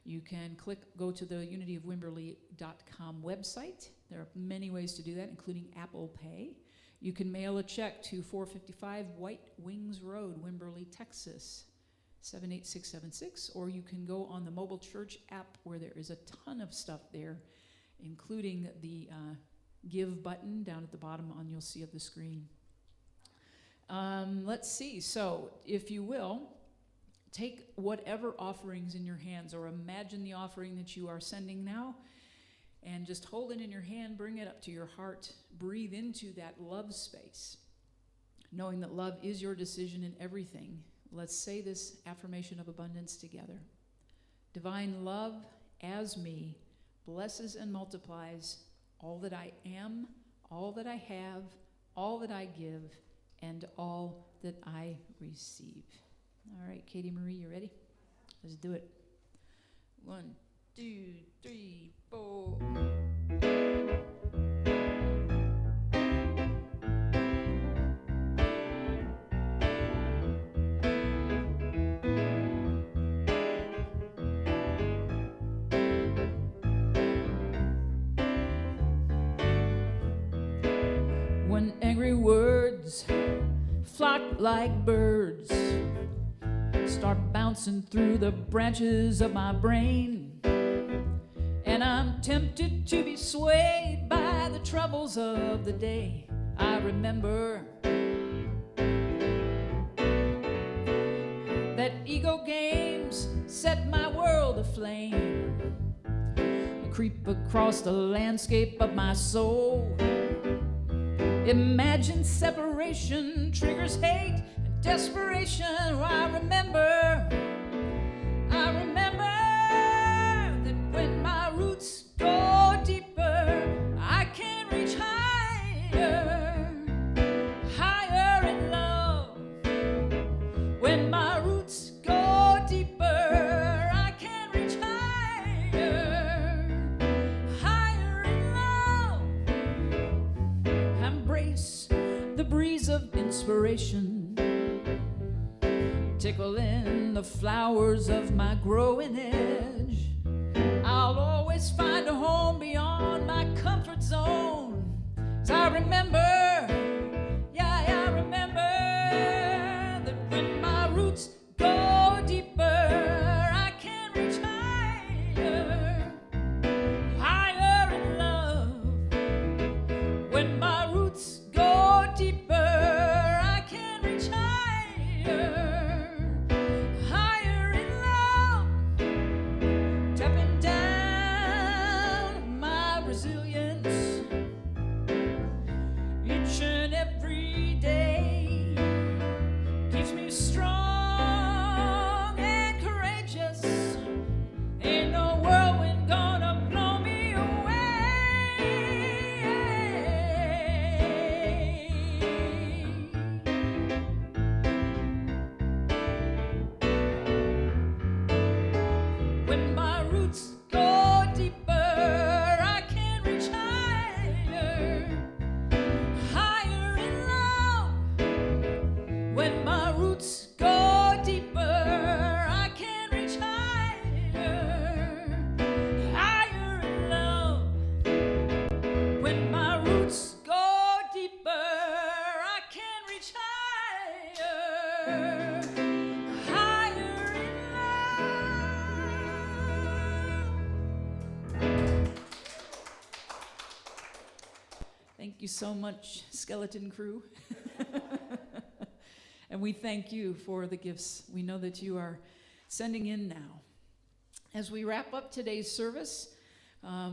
You can go to the unityofwimberley.com website. There are many ways to do that, including Apple Pay. You can mail a check to 455 White Wings Road, Wimberley, Texas, 78676, or you can go on the mobile church app where there is a ton of stuff there, including the give button down at the bottom on you'll see of the screen. Let's see. So if you will, take whatever offerings in your hands, or imagine the offering that you are sending now, and just hold it in your hand, bring it up to your heart, breathe into that love space, knowing that love is your decision in everything. Let's say this affirmation of abundance together. Divine love as me blesses and multiplies all that I am, all that I have, all that I give, and all that I receive. All right, Katie Marie, you ready? Let's do it. 1, 2, 3, 4. When angry words flock like birds, start bouncing through the branches of my brain, and I'm tempted to be swayed by the troubles of the day, I remember that ego games set my world aflame. I creep across the landscape of my soul. Imagine separation triggers hate and desperation. I remember that when my roots go deeper, I can reach higher, higher in love. When my roots go deeper, I can reach higher, higher in love. Embrace the breeze of inspiration, tickling the flowers of my growing edge. I'll always find a home beyond my comfort zone. 'Cause I remember, I remember that when my roots go deeper, I can reach higher, higher in love. When my roots go deeper, I can reach higher, higher in love. Tapping down my resilience each and every day keeps me strong and courageous. Ain't no whirlwind gonna blow me away. When my roots go deeper, I can reach higher, higher in love. When my roots go deeper, I can reach higher, higher in love. When my roots go deeper, I can reach higher, higher in love. Thank you so much, Skeleton Crew. And we thank you for the gifts we know that you are sending in now. As we wrap up today's service,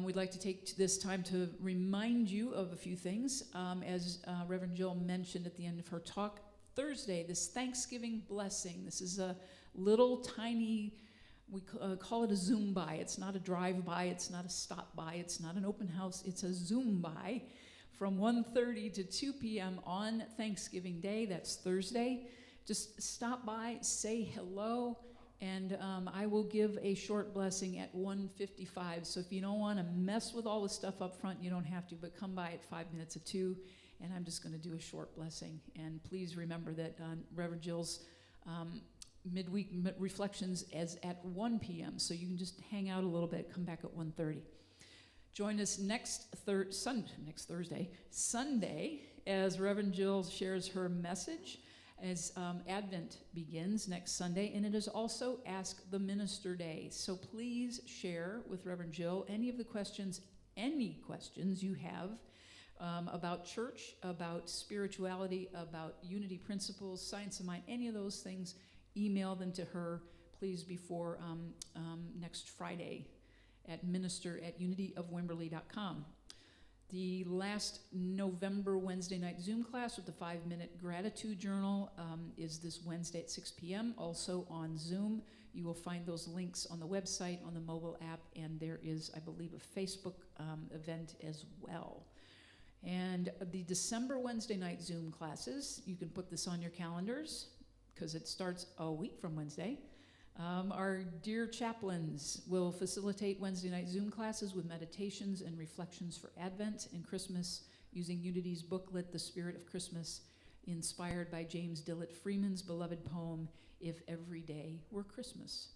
we'd like to take this time to remind you of a few things. As Reverend Jill mentioned at the end of her talk, Thursday, this Thanksgiving blessing. This is a little tiny, we call it a Zoom by. It's not a drive-by, it's not a stop-by, it's not an open house, it's a Zoom by from 1:30 to 2 p.m. on Thanksgiving Day. That's Thursday. Just stop by, say hello, and I will give a short blessing at 1:55. So if you don't want to mess with all the stuff up front, you don't have to, but come by at 5 minutes of 2, and I'm just going to do a short blessing. And please remember that Reverend Jill's midweek reflections is at 1 p.m., so you can just hang out a little bit, come back at 1:30. Join us next Thursday, Sunday, as Reverend Jill shares her message as Advent begins next Sunday, and it is also Ask the Minister Day. So please share with Reverend Jill any questions you have about church, about spirituality, about unity principles, science of mind, any of those things, email them to her, please, before next Friday at minister@unityofwimberley.com. The last November Wednesday night Zoom class with the 5-minute gratitude journal is this Wednesday at 6 p.m., also on Zoom. You will find those links on the website, on the mobile app, and there is, I believe, a Facebook event as well. And the December Wednesday night Zoom classes, you can put this on your calendars because it starts a week from Wednesday. Our dear chaplains will facilitate Wednesday night Zoom classes with meditations and reflections for Advent and Christmas using Unity's booklet, The Spirit of Christmas, inspired by James Dillett Freeman's beloved poem, If Every Day Were Christmas.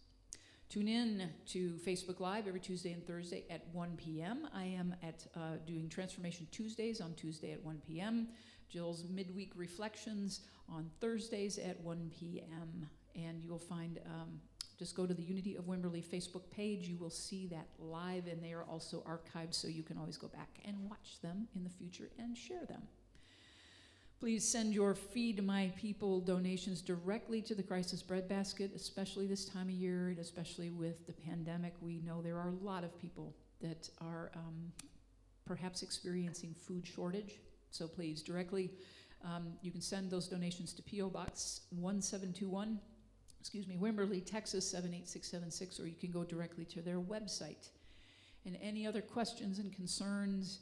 Tune in to Facebook Live every Tuesday and Thursday at 1 p.m. I am doing Transformation Tuesdays on Tuesday at 1 p.m. Jill's Midweek Reflections on Thursdays at 1 p.m. And you will find, just go to the Unity of Wimberley Facebook page. You will see that live, and they are also archived, so you can always go back and watch them in the future and share them. Please send your Feed My People donations directly to the Crisis Breadbasket, especially this time of year, and especially with the pandemic. We know there are a lot of people that are perhaps experiencing food shortage. So please, directly, you can send those donations to P.O. Box 1721, Wimberley, Texas 78676, or you can go directly to their website. And any other questions and concerns,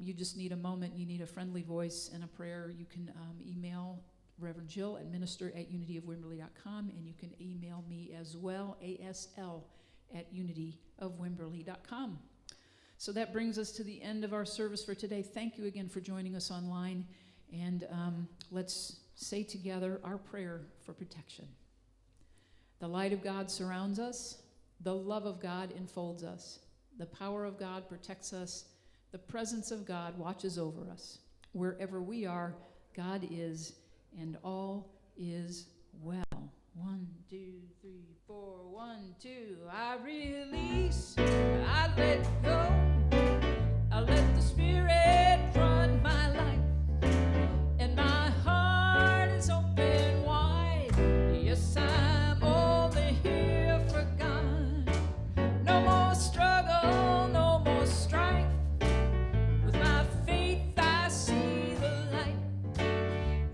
you just need a moment, you need a friendly voice and a prayer, you can email Reverend Jill at minister@unityofwimberley.com, and you can email me as well, asl@unityofwimberley.com. So that brings us to the end of our service for today. Thank you again for joining us online, and let's say together our prayer for protection. The light of God surrounds us, the love of God enfolds us, the power of God protects us, the presence of God watches over us. Wherever we are, God is, and all is well. 1, 2, 3, 4, 1, 2. I release, I let go, I let the Spirit run my life, and my heart is open wide. Yes, I'm only here for God. No more struggle, no more strife. With my faith I see the light.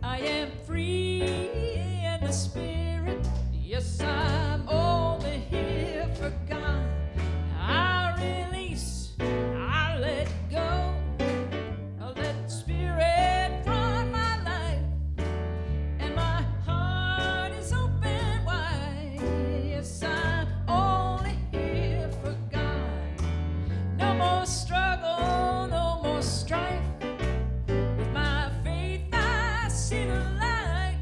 I am free in the Spirit. Yes, I'm only here for God. I release, I let go, I let the Spirit run my life, and my heart is open wide. Yes, I'm only here for God. No more struggle, no more strife. With my faith I see the light.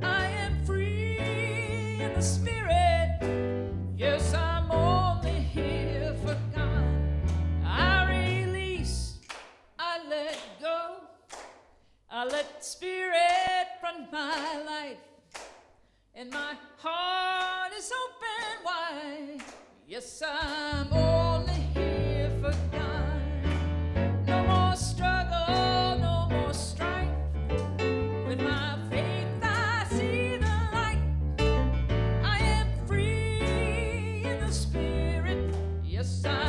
I am free in the Spirit. Yes, I'm only here for God. I release, I let go, I let the Spirit run my life, and my heart is open wide. Yes, I'm only here for God. No more struggle, no more strife. With my faith I see the light. I am free in the Spirit. Yes, I